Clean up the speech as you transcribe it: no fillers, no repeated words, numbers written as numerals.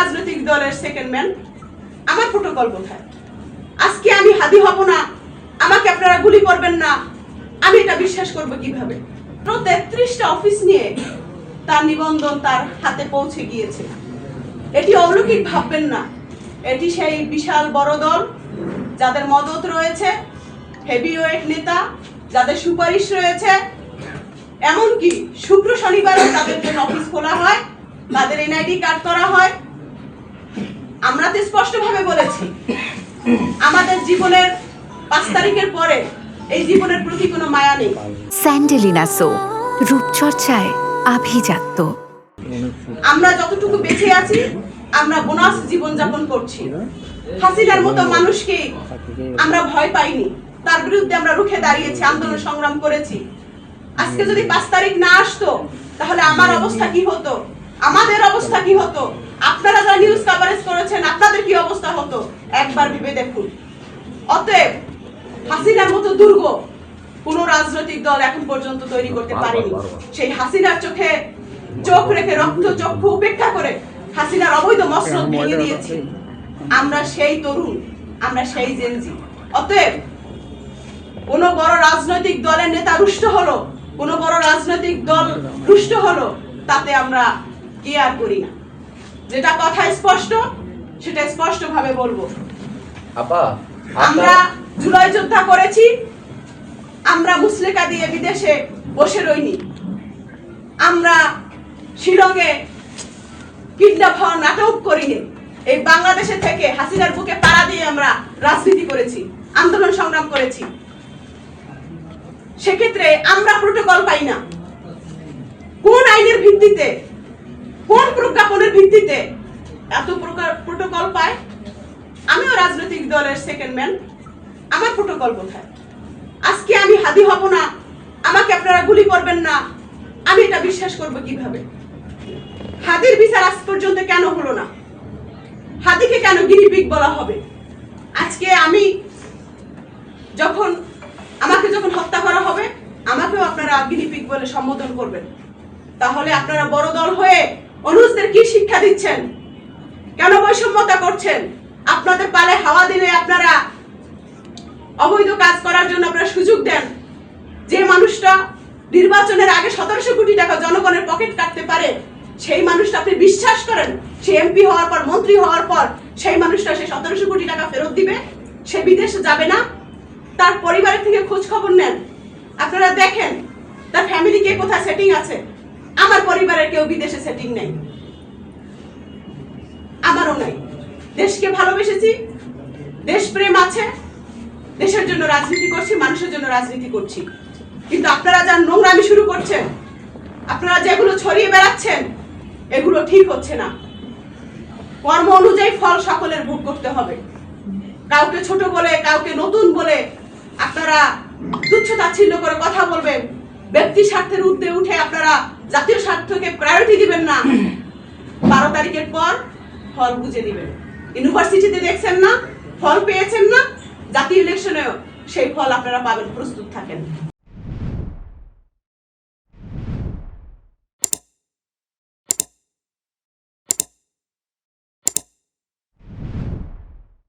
রাজনৈতিক দলের second man, আমার প্রোটোকল কোথায়? আজকে আমি হাদি হব না, আমাকে আপনারা গুলি করবেন না, আমি এটা বিশ্বাস করব কিভাবে? 33টা অফিস নিয়ে তার নিবন্ধন তার হাতে পৌঁছে গিয়েছে। এটি অলৌকিক ভাববেন না, এটি সেই বিশাল বড় দল যাদের মদত রয়েছে, হেভিওয়েট নেতা যাদের সুপারিশ রয়েছে, এমনকি শুক্র শনিবারও তাদের জন্য অফিস খোলা হয়, তাদের এনআইডি কার্ড করা হয়। আমরা তো স্পষ্টভাবে বলেছি আমাদের জীবনের 5 তারিখের পরে এই জীবনের প্রতি কোনো মায়া নেই। স্যান্ডেলিনা সো, রূপচর্চায় আভিজাত্য। আমরা যতটুকু বেঁচে আছি আমরা বোনাস জীবন যাপন করছি। হাসিনার মতো মানুষকে আমরা ভয় পাইনি, তার বিরুদ্ধে আমরা রুখে দাঁড়িয়েছি, আন্দোলন সংগ্রাম করেছি। আজকে যদি 5 তারিখ না আসতো তাহলে আমার অবস্থা কি হতো, আমাদের অবস্থা কি হতো, আপনারা যারা নিউজ কভারেজ করেছেন আপনাদের কি অবস্থা হতো একবার ভেবে দেখুন। অতএব হাসিনার মতো দুর্গ কোন রাজনৈতিক দল এখন পর্যন্ত তৈরি করতে পারেনি। সেই হাসিনার চোখে চোখ রেখে রক্ত চক্ষু উপেক্ষা করে হাসিনার অবৈধ মসনদ ভেঙে দিয়েছি। আমরা সেই তরুণ, আমরা সেই জেনজি। অতএব কোন বড় রাজনৈতিক দলের নেতা রুষ্ট হলো, কোন বড় রাজনৈতিক দল রুষ্ট হলো, তাতে আমরা কেয়ার করি না। যেটা কথা স্পষ্ট সেটা স্পষ্ট ভাবে বলবো। আমরা জুলাই যোদ্ধা করেছি, আমরা মুসলেকা দিয়ে বিদেশে বসে রইনি, আমরা শিলংয়ে কিডন্যাপ হওয়ার নাটক করিনি। এই বাংলাদেশে থেকে হাসিনার বুকে পাড়া দিয়ে আমরা রাজনীতি করেছি, আন্দোলন সংগ্রাম করেছি। সেক্ষেত্রে আমরা প্রোটোকল পাই না। কোন আইনের ভিত্তিতে, কোন প্রজ্ঞাপনের ভিত্তিতে এত প্রোটোকল পায়? আমিও রাজনৈতিক দলের সেকেন্ড ম্যান, আমার প্রোটোকল কোথায়? আজকে আমি হাদি হব না, আমাকে আপনারা গুলি করবেন না, আমি এটা বিশ্বাস করব কিভাবে? হাদির বিচার আজ পর্যন্ত কেন হলো না? হাদিকে কেন গিনিপিগ বলা হবে? আজকে আমি আমাকে যখন হত্যা করা হবে আমাকেও আপনারা গিনিপিগ বলে সম্বোধন করবেন। তাহলে আপনারা বড় দল হয়ে অনুজদের কি শিক্ষা দিচ্ছেন? কেন বৈষম্যতা করছেন? আপনাদের পালে হাওয়া দিলে আপনারা অবৈধ কাজ করার জন্য আপনারা সুযোগ দেন। যে মানুষটা নির্বাচনের আগে 1700 কোটি টাকা জনগণের পকেট কাটতে পারে, সেই মানুষটা আপনি বিশ্বাস করেন সে এমপি হওয়ার পর, মন্ত্রী হওয়ার পর সেই মানুষটা সে 1700 কোটি টাকা ফেরত দিবে? সে বিদেশে যাবে না? তার পরিবারের থেকে খোঁজ খবর নেন, আপনারা দেখেন তার ফ্যামিলি কে কোথায় সেটিং আছে। আমার পরিবারের কেউ বিদেশে সেটিং নেই, আমারও নাই। দেশকে ভালোবেসেছি, দেশপ্রেম আছে, দেশের জন্য রাজনীতি করছি, মানুষের জন্য রাজনীতি করছি। কিন্তু আপনারা যা নোংরামি শুরু করছেন, আপনারা যেগুলো ছড়িয়ে বেড়াচ্ছেন, এগুলো ঠিক হচ্ছে না। কর্ম অনুযায়ী ফল সকলের ভোগ করতে হবে। কাউকে ছোট বলে, কাউকে নতুন বলে আপনারা তুচ্ছ-তাচ্ছিল্য করে কথা বলবেন, ব্যক্তি স্বার্থের ঊর্ধ্বে উঠে আপনারা জাতীয় স্বার্থকে প্রায়োরিটি দিবেন না। 12 তারিখের পর ফল বুঝে দিবেন। ইউনিভার্সিটিতে দেখছেন না, ফল পেয়েছেন না, জাতীয় ইলেকশনেও সেই ফল আপনারা পাবেন, প্রস্তুত থাকেন।